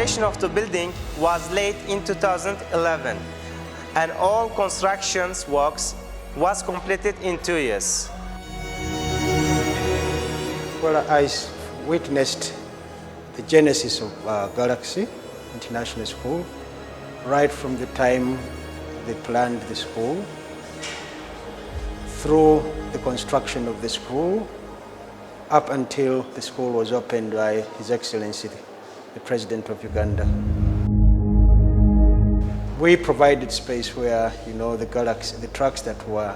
foundation of the building was laid in 2011, and all construction works was completed in 2 years. Well, I witnessed the genesis of Galaxy International School right from the time they planned the school, through the construction of the school, up until the school was opened by His Excellency, the President of Uganda. We provided space where, the trucks that were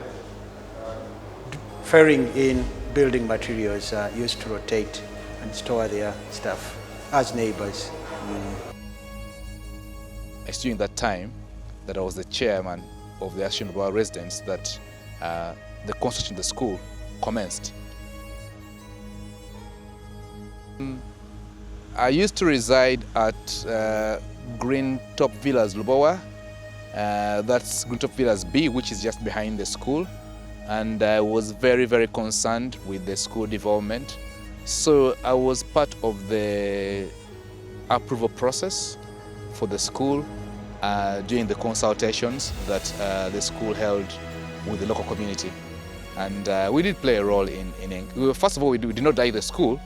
ferrying in building materials used to rotate and store their stuff as neighbors. It's during that time that I was the chairman of the Association of our residents that the construction of the school commenced. I used to reside at Green Top Villas, Lubowa. That's Green Top Villas B, which is just behind the school. And I was very, very concerned with the school development. So I was part of the approval process for the school during the consultations that the school held with the local community. And we did play a role in first of all, we did not die the school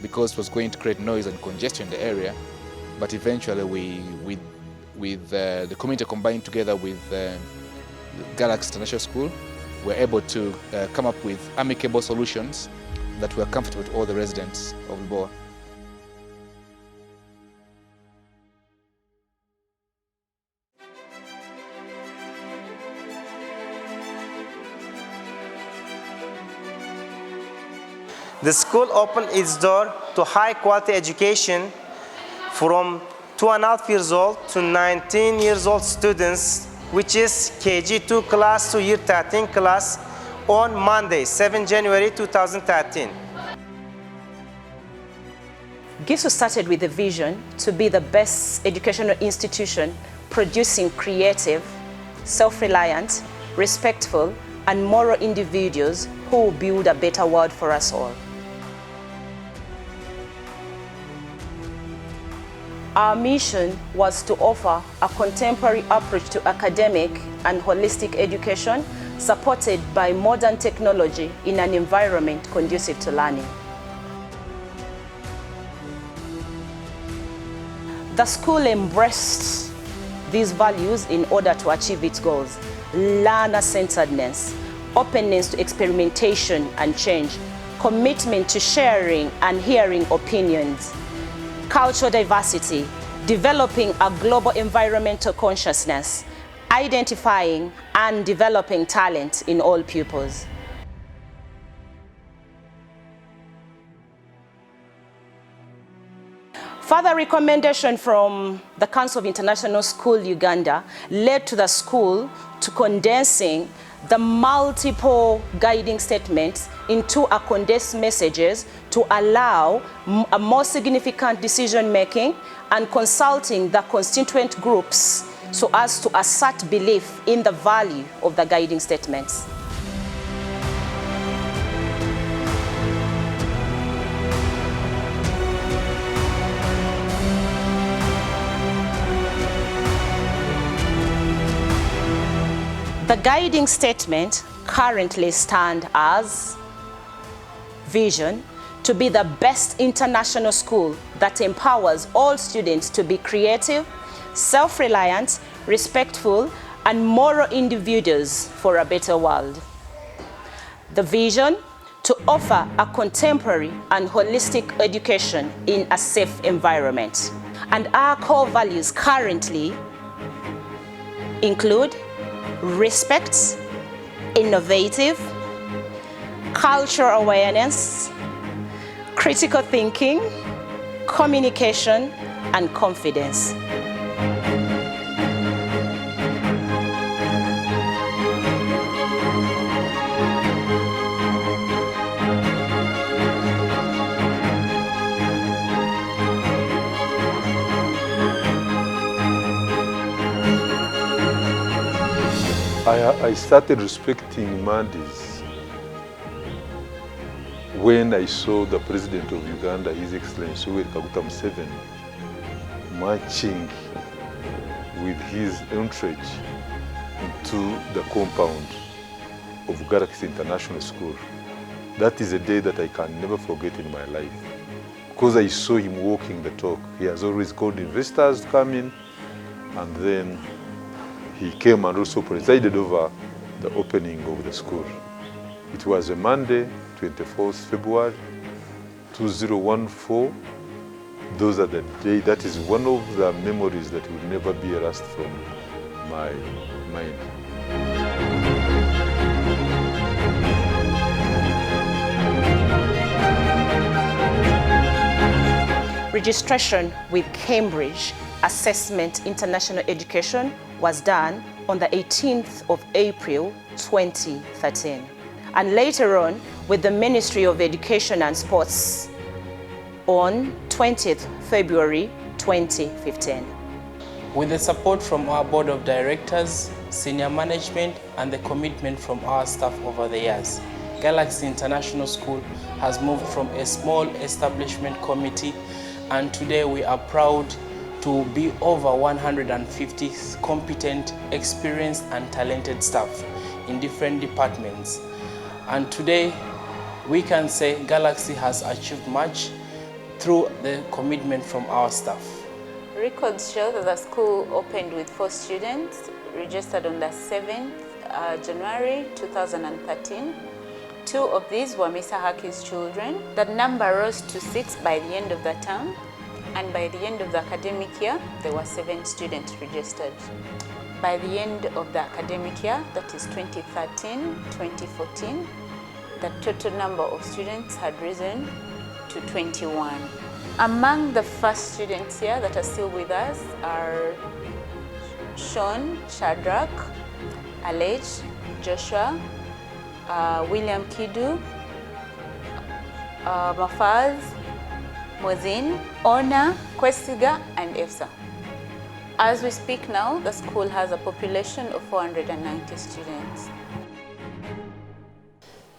because it was going to create noise and congestion in the area. But eventually with the community combined together with Galaxy International School, we were able to come up with amicable solutions that were comfortable to all the residents of Lubowa. The school opened its door to high-quality education from 2.5 years old to 19 years old students, which is KG2 class to year 13 class, on Monday, 7 January 2013. Gisu started with a vision to be the best educational institution producing creative, self-reliant, respectful, and moral individuals who will build a better world for us all. Our mission was to offer a contemporary approach to academic and holistic education supported by modern technology in an environment conducive to learning. The school embraced these values in order to achieve its goals: learner-centeredness, openness to experimentation and change, commitment to sharing and hearing opinions, cultural diversity, developing a global environmental consciousness, identifying and developing talent in all pupils. Further recommendation from the Council of International School Uganda led to the school to condensing the multiple guiding statements into a condensed messages to allow a more significant decision-making and consulting the constituent groups so as to assert belief in the value of the guiding statements. The guiding statement currently stands as vision to be the best international school that empowers all students to be creative, self-reliant, respectful, and moral individuals for a better world. The vision to offer a contemporary and holistic education in a safe environment. And our core values currently include respect, innovative, cultural awareness, critical thinking, communication, and confidence. I started respecting Mandis when I saw the President of Uganda, His Excellency Museveni, marching with his entourage into the compound of Galaxy International School. That is a day that I can never forget in my life, because I saw him walking the talk. He has always called investors to come in, and then he came and also presided over the opening of the school. It was a Monday, 24th February 2014. Those are the day. That is one of the memories that will never be erased from my mind. Registration with Cambridge Assessment International Education was done on the 18th of April 2013, and later on with the Ministry of Education and Sports on 20th February 2015. With the support from our board of directors, senior management, and the commitment from our staff over the years, Galaxy International School has moved from a small establishment committee, and today we are proud to be over 150 competent, experienced, and talented staff in different departments. And today we can say Galaxy has achieved much through the commitment from our staff. Records show that the school opened with 4 students, registered on the 7th January 2013. 2 of these were Mr. Haki's children. That number rose to 6 by the end of the term, and by the end of the academic year, there were 7 students registered. By the end of the academic year, that is 2013-2014, the total number of students had risen to 21. Among the first students here that are still with us are Sean, Shadrach, Alej, Joshua, William Kidu, Mafaz, Mozin, Ona, Kwesiga, and Efsa. As we speak now, the school has a population of 490 students.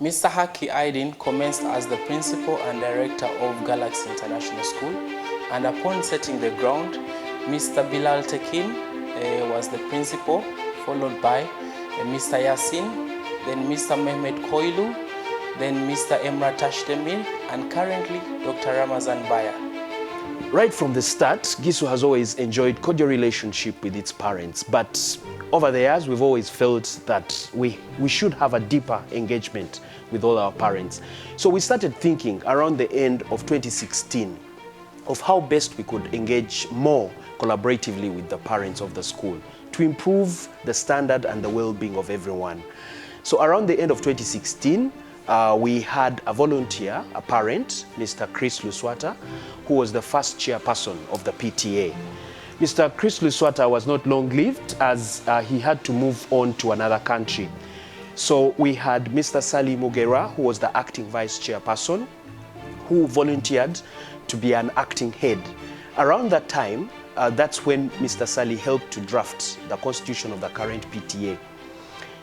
Mr. Haki Aydin commenced as the principal and director of Galaxy International School, and upon setting the ground, Mr. Bilal Tekin was the principal, followed by Mr. Yasin, then Mr. Mehmet Koilu, then Mr. Emra Tashdemir, and currently Dr. Ramazan Baya. Right from the start, Gisu has always enjoyed cordial relationship with its parents, but over the years we've always felt that we should have a deeper engagement with all our parents. So we started thinking around the end of 2016 of how best we could engage more collaboratively with the parents of the school to improve the standard and the well-being of everyone. So around the end of 2016, we had a volunteer, a parent, Mr. Chris Luswata, who was the first chairperson of the PTA. Mr. Chris Luswata was not long-lived as he had to move on to another country. So we had Mr. Sali Mugera, who was the acting vice chairperson, who volunteered to be an acting head. Around that time, that's when Mr. Sali helped to draft the constitution of the current PTA.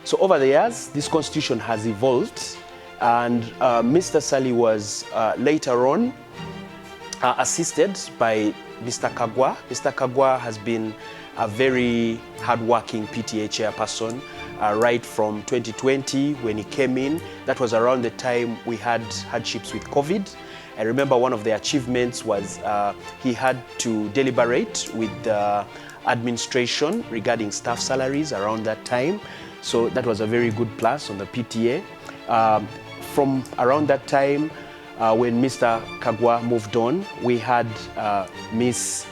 So over the years, this constitution has evolved, and Mr. Sali was later on assisted by Mr. Kagwa. Mr. Kagwa has been a very hardworking PTA chairperson right from 2020 when he came in. That was around the time we had hardships with COVID. I remember one of the achievements was he had to deliberate with the administration regarding staff salaries around that time. So that was a very good plus on the PTA. From around that time, when Mr. Kagwa moved on, we had Miss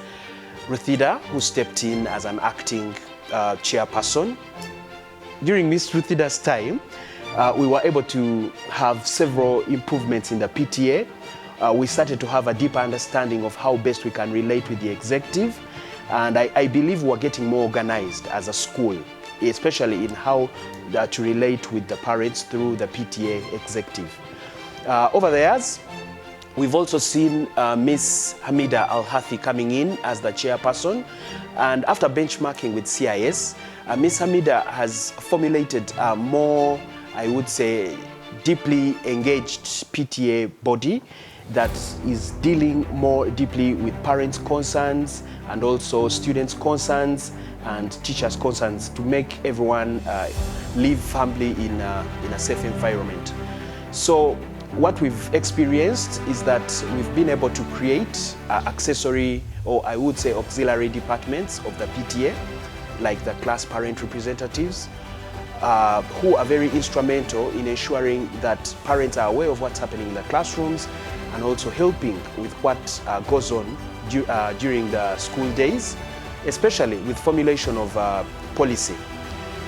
Ruthida, who stepped in as an acting chairperson. During Miss Ruthida's time, we were able to have several improvements in the PTA. We started to have a deeper understanding of how best we can relate with the executive, and I believe we're getting more organized as a school, especially in how to relate with the parents through the PTA executive. Over the years, we've also seen Miss Hamida Al-Hathi coming in as the chairperson, and after benchmarking with CIS, Miss Hamida has formulated a more, I would say, deeply engaged PTA body, that is dealing more deeply with parents' concerns and also students' concerns and teachers' concerns to make everyone live humbly in a safe environment. So what we've experienced is that we've been able to create accessory, or I would say auxiliary departments of the PTA, like the class parent representatives, who are very instrumental in ensuring that parents are aware of what's happening in the classrooms and also helping with what goes on during the school days, especially with formulation of policy,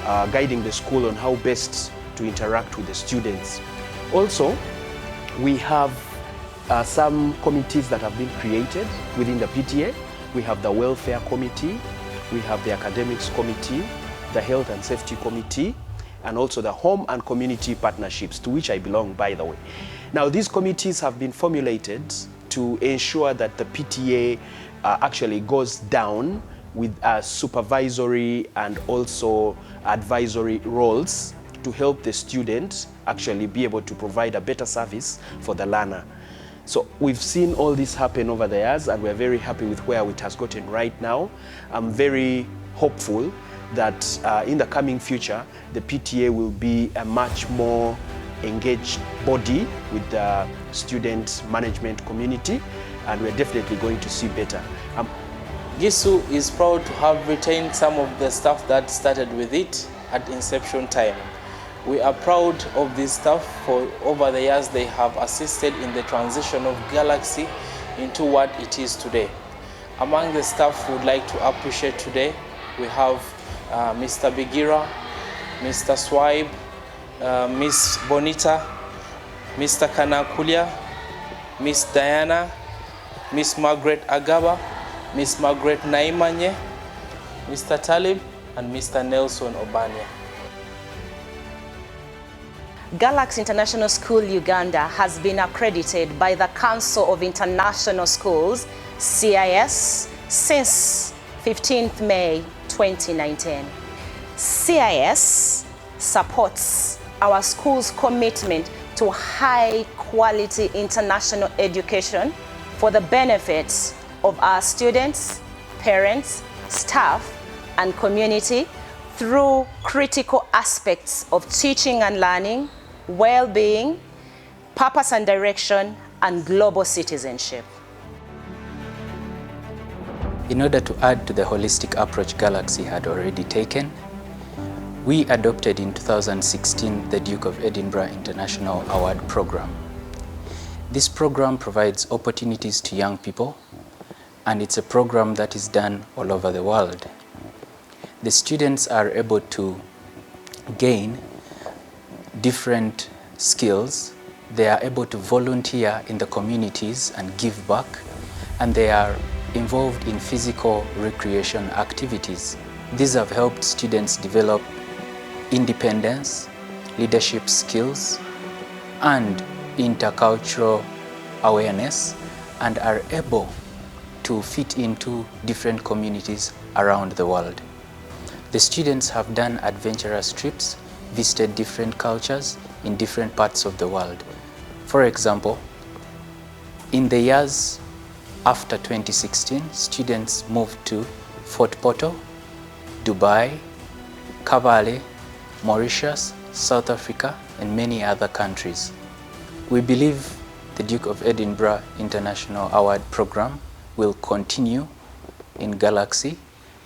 guiding the school on how best to interact with the students. Also, we have some committees that have been created within the PTA. We have the Welfare Committee, we have the Academics Committee, the Health and Safety Committee, and also the Home and Community Partnerships, to which I belong, by the way. Now, these committees have been formulated to ensure that the PTA actually goes down with supervisory and also advisory roles to help the student actually be able to provide a better service for the learner. So we've seen all this happen over the years, and we're very happy with where it has gotten right now. I'm very hopeful that in the coming future, the PTA will be a much more engaged body with the student management community, and we're definitely going to see better. Gisu is proud to have retained some of the staff that started with it at inception time. We are proud of this staff, for over the years they have assisted in the transition of Galaxy into what it is today. Among the staff we would like to appreciate today, we have Mr. Bigira, Mr. Swibe, Miss Bonita, Mr. Kanakulia, Miss Diana, Miss Margaret Agaba, Miss Margaret Naimanye, Mr. Talib, and Mr. Nelson Obania. Galaxy International School Uganda has been accredited by the Council of International Schools, CIS, since 15th May 2019. CIS supports our school's commitment to high quality international education for the benefits of our students, parents, staff, and community through critical aspects of teaching and learning, well-being, purpose and direction, and global citizenship. In order to add to the holistic approach Galaxy had already taken, we adopted in 2016 the Duke of Edinburgh International Award Program. This program provides opportunities to young people, and it's a program that is done all over the world. The students are able to gain different skills. They are able to volunteer in the communities and give back, and they are involved in physical recreation activities. These have helped students develop independence, leadership skills, and intercultural awareness, and are able to fit into different communities around the world. The students have done adventurous trips, visited different cultures in different parts of the world. For example, in the years after 2016, students moved to Fort Portal, Dubai, Cavale, Mauritius, South Africa, and many other countries. We believe the Duke of Edinburgh International Award Program will continue in Galaxy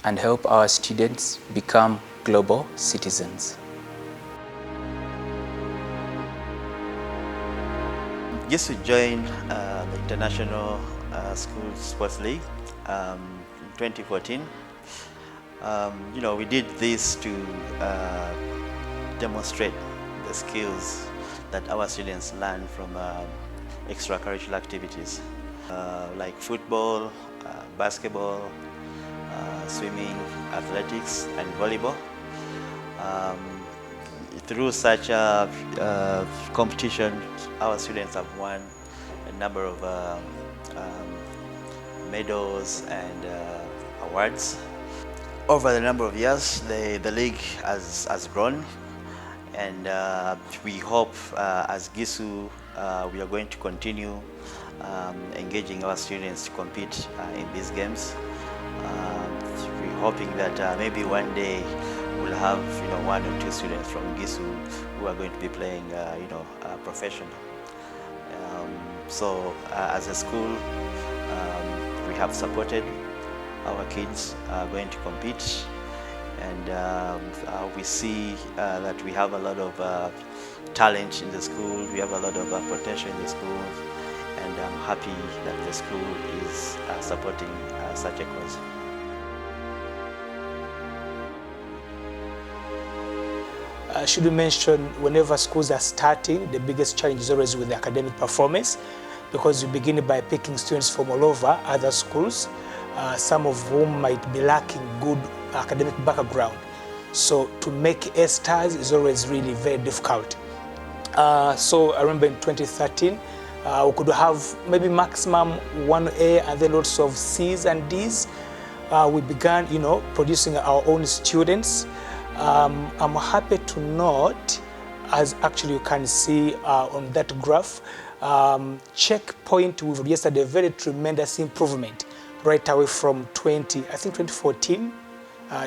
and help our students become global citizens. Gisu joined the International School Sports League in 2014. We did this to demonstrate the skills that our students learn from extracurricular activities like football, basketball, swimming, athletics, and volleyball. Through such competition, our students have won a number of medals and awards. Over the number of years, the league has grown, and we hope as Gisu we are going to continue engaging our students to compete in these games. We're hoping that maybe one day we'll have 1 or 2 students from Gisu who are going to be playing professional. So as a school, we have supported our kids going to compete, and we see that we have a lot of talent in the school, we have a lot of potential in the school, and I'm happy that the school is supporting such a cause. Should we mention, whenever schools are starting, the biggest challenge is always with the academic performance, because you begin by picking students from all over other schools, some of whom might be lacking good academic background. So to make A-stars is always really very difficult. So I remember in 2013, we could have maybe maximum 1A and then lots of C's and D's. We began, producing our own students. I'm happy to note, as actually you can see on that graph, checkpoint, we've registered a very tremendous improvement right away from 2014,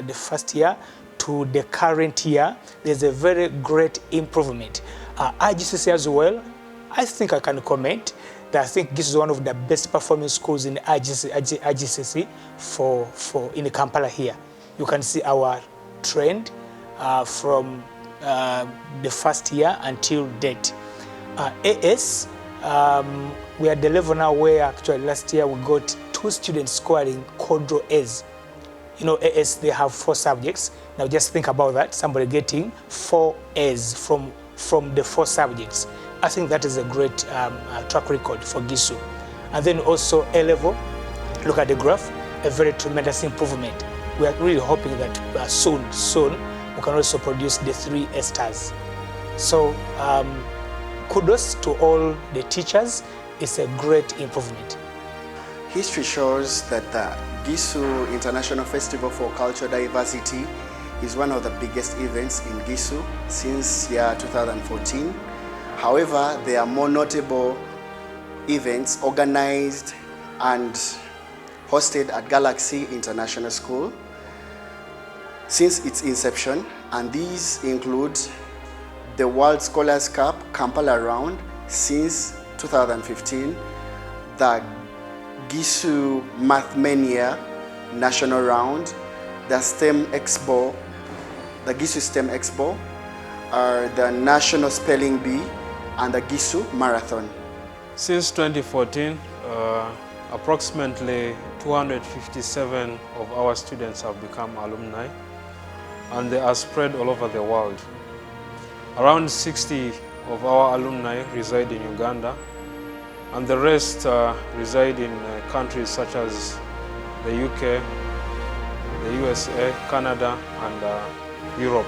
the first year, to the current year. There's a very great improvement. IGCC as well, I think I can comment that I think this is one of the best performing schools in IGCC in Kampala here. You can see our trend from the first year until date. AS, we are at the level now where actually last year we got 2 students scoring Quadro A's. AS, they have 4 subjects. Now just think about that, somebody getting 4 A's from the 4 subjects. I think that is a great track record for Gisu. And then also A-level, look at the graph, a very tremendous improvement. We are really hoping that soon, we can also produce the 3 A-stars. So kudos to all the teachers. It's a great improvement. History shows that the Gisu International Festival for Cultural Diversity is one of the biggest events in Gisu since year 2014. However, there are more notable events organized and hosted at Galaxy International School since its inception, and these include the World Scholars Cup Kampala Round since 2015, the Gisu Mathmania National Round, the STEM Expo, the Gisu STEM Expo, the National Spelling Bee, and the Gisu Marathon. Since 2014, approximately 257 of our students have become alumni, and they are spread all over the world. Around 60 of our alumni reside in Uganda, and the rest reside in countries such as the UK, the USA, Canada, and Europe.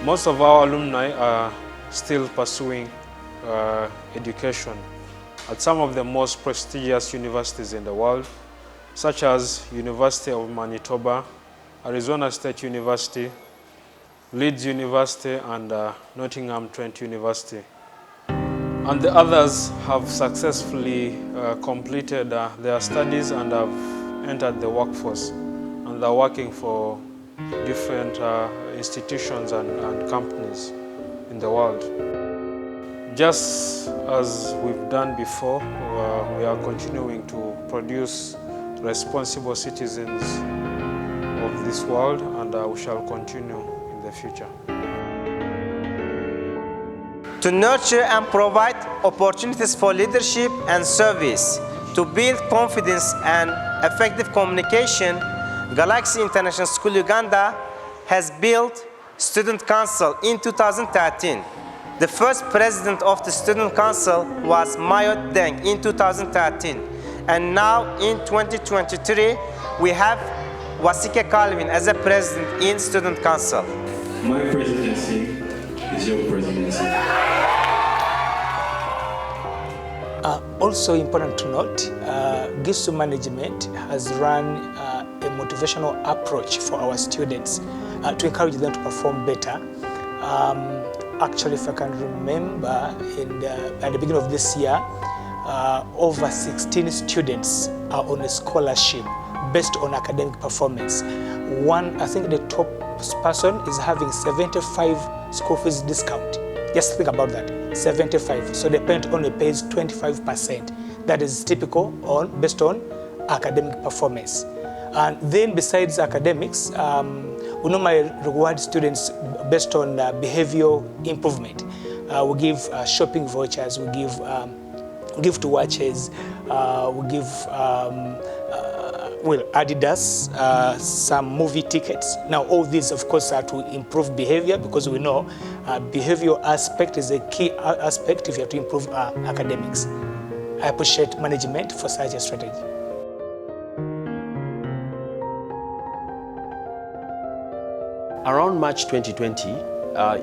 Most of our alumni are still pursuing education at some of the most prestigious universities in the world, such as University of Manitoba, Arizona State University, Leeds University, and Nottingham Trent University. And the others have successfully completed their studies and have entered the workforce, and they're working for different institutions and companies in the world. Just as we've done before, we are continuing to produce responsible citizens of this world, and we shall continue in the future. To nurture and provide opportunities for leadership and service, to build confidence and effective communication, Galaxy International School Uganda has built Student Council in 2013. The first president of the Student Council was Mayot Deng in 2013. And now in 2023, we have Wasike Calvin as a president in Student Council. My presidency is your presidency. Also important to note, Gisu management has run a motivational approach for our students to encourage them to perform better. Actually, if I can remember, at the beginning of this year, over 16 students are on a scholarship based on academic performance. I think the top person is having 75 school fees discount. Just think about that, 75. So the parent only pays 25%. That is typical based on academic performance. And then besides academics, we normally reward students based on behavioral improvement. We give shopping vouchers, we give gift watches, we give Adidas, some movie tickets. Now all these of course are to improve behavior, because we know behavioral aspect is a key aspect if you have to improve academics. I appreciate management for such a strategy. Around March 2020,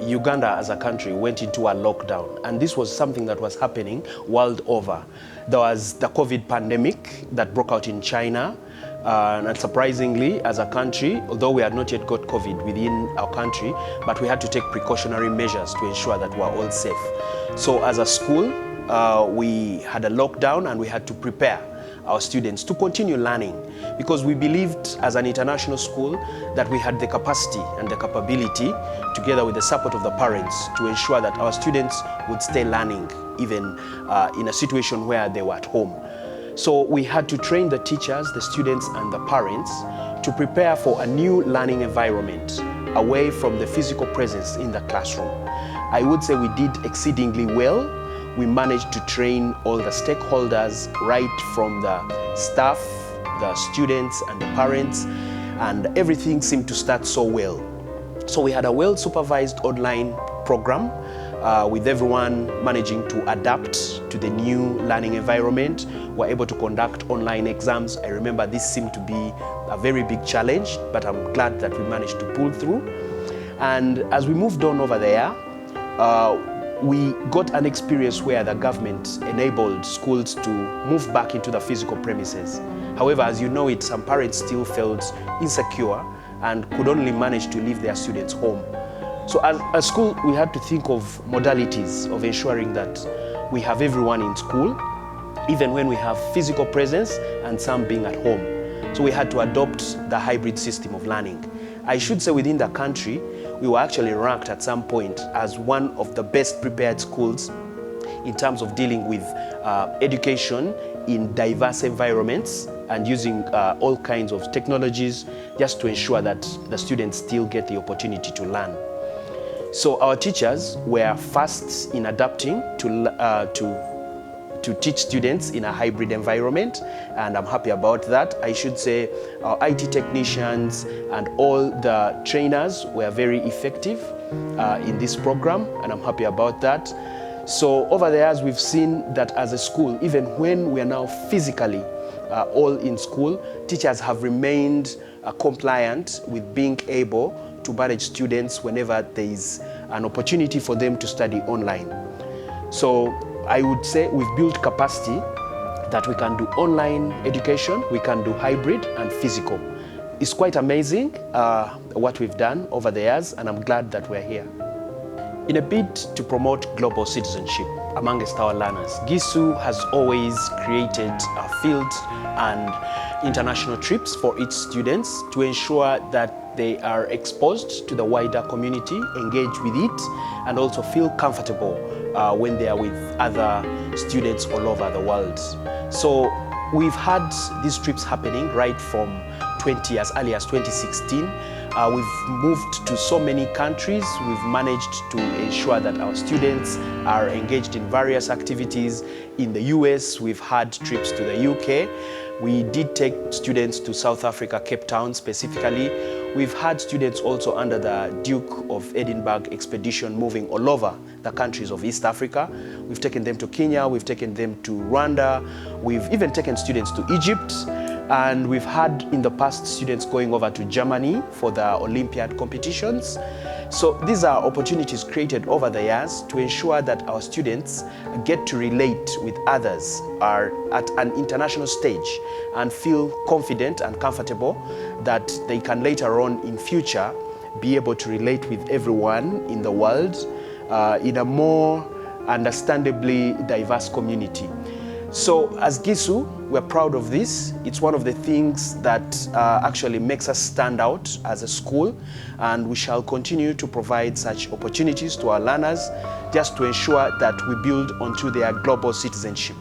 Uganda as a country went into a lockdown, and this was something that was happening world over. There was the COVID pandemic that broke out in China, and surprisingly, as a country, although we had not yet got COVID within our country, but we had to take precautionary measures to ensure that we are all safe. So as a school, we had a lockdown and we had to prepare our students to continue learning, because we believed as an international school that we had the capacity and the capability, together with the support of the parents, to ensure that our students would stay learning even in a situation where they were at home. So we had to train the teachers, the students and the parents to prepare for a new learning environment away from the physical presence in the classroom. I would say we did exceedingly well. We managed to train all the stakeholders, right from the staff, the students and the parents, and everything seemed to start so well. So we had a well-supervised online program with everyone managing to adapt to the new learning environment. We're able to conduct online exams. I remember this seemed to be a very big challenge, but I'm glad that we managed to pull through. And as we moved on over there, we got an experience where the government enabled schools to move back into the physical premises. However, as you know it, some parents still felt insecure and could only manage to leave their students home. So as a school, we had to think of modalities of ensuring that we have everyone in school, even when we have physical presence and some being at home. So we had to adopt the hybrid system of learning. I should say within the country, we were actually ranked at some point as one of the best prepared schools in terms of dealing with education in diverse environments and using all kinds of technologies just to ensure that the students still get the opportunity to learn. So our teachers were fast in adapting to teach students in a hybrid environment, and I'm happy about that. I should say our IT technicians and all the trainers were very effective in this program, and I'm happy about that. So over the years, we've seen that as a school, even when we are now physically all in school, teachers have remained compliant with being able to manage students whenever there is an opportunity for them to study online. So I would say we've built capacity that we can do online education, we can do hybrid and physical. It's quite amazing what we've done over the years, and I'm glad that we're here. In a bid to promote global citizenship amongst our learners, Gisu has always created field and international trips for its students to ensure that they are exposed to the wider community, engage with it, and also feel comfortable when they are with other students all over the world. So we've had these trips happening right from as early as 2016. We've moved to so many countries. We've managed to ensure that our students are engaged in various activities. In the US, we've had trips to the UK. We did take students to South Africa, Cape Town specifically. We've had students also under the Duke of Edinburgh expedition moving all over the countries of East Africa. We've taken them to Kenya, we've taken them to Rwanda, we've even taken students to Egypt, and we've had in the past students going over to Germany for the Olympiad competitions. So these are opportunities created over the years to ensure that our students get to relate with others, are at an international stage, and feel confident and comfortable that they can later on in future be able to relate with everyone in the world in a more understandably diverse community. So as Gisu, we're proud of this. It's one of the things that actually makes us stand out as a school, and we shall continue to provide such opportunities to our learners just to ensure that we build onto their global citizenship.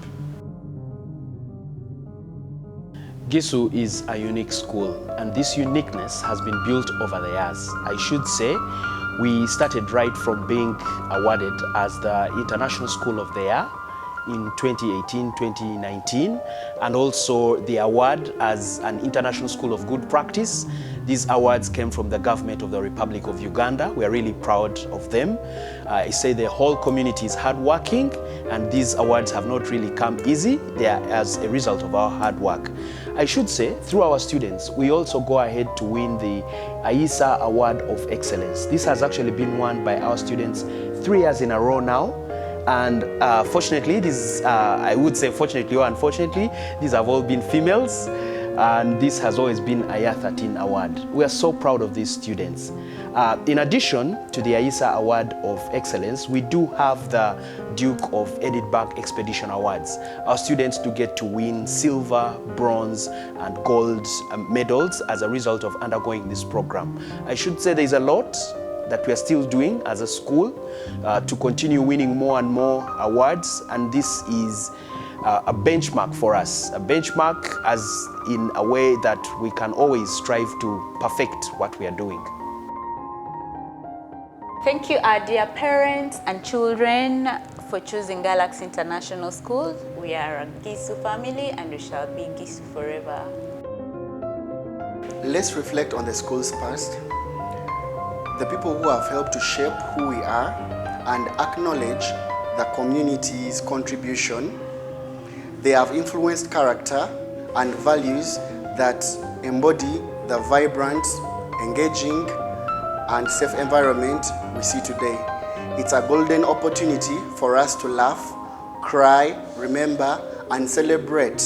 Gisu is a unique school, and this uniqueness has been built over the years. I should say, we started right from being awarded as the International School of the Year in 2018-2019, and also the award as an International School of Good Practice. These awards came from the government of the Republic of Uganda. We are really proud of them. I say the whole community is hardworking, and these awards have not really come easy. They are as a result of our hard work. I should say, through our students, we also go ahead to win the AISA Award of Excellence. This has actually been won by our students 3 years in a row now. And fortunately, I would say fortunately or unfortunately, these have all been females. And this has always been a Year 13 award. We are so proud of these students. In addition to the AISA Award of Excellence, we do have the Duke of Edinburgh Expedition Awards. Our students do get to win silver, bronze, and gold medals as a result of undergoing this program. I should say there's a lot that we are still doing as a school to continue winning more and more awards, and this is a benchmark for us, a benchmark as in a way that we can always strive to perfect what we are doing. Thank you, our dear parents and children, for choosing Galaxy International School. We are a Gisu family, and we shall be Gisu forever. Let's reflect on the school's past, the people who have helped to shape who we are, and acknowledge the community's contribution. They have influenced character and values that embody the vibrant, engaging, and safe environment we see today. It's a golden opportunity for us to laugh, cry, remember, and celebrate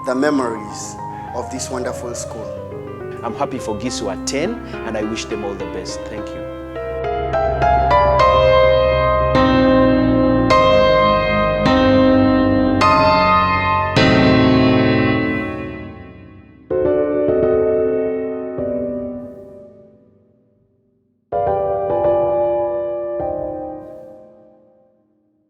the memories of this wonderful school. I'm happy for Gisu at 10, and I wish them all the best. Thank you.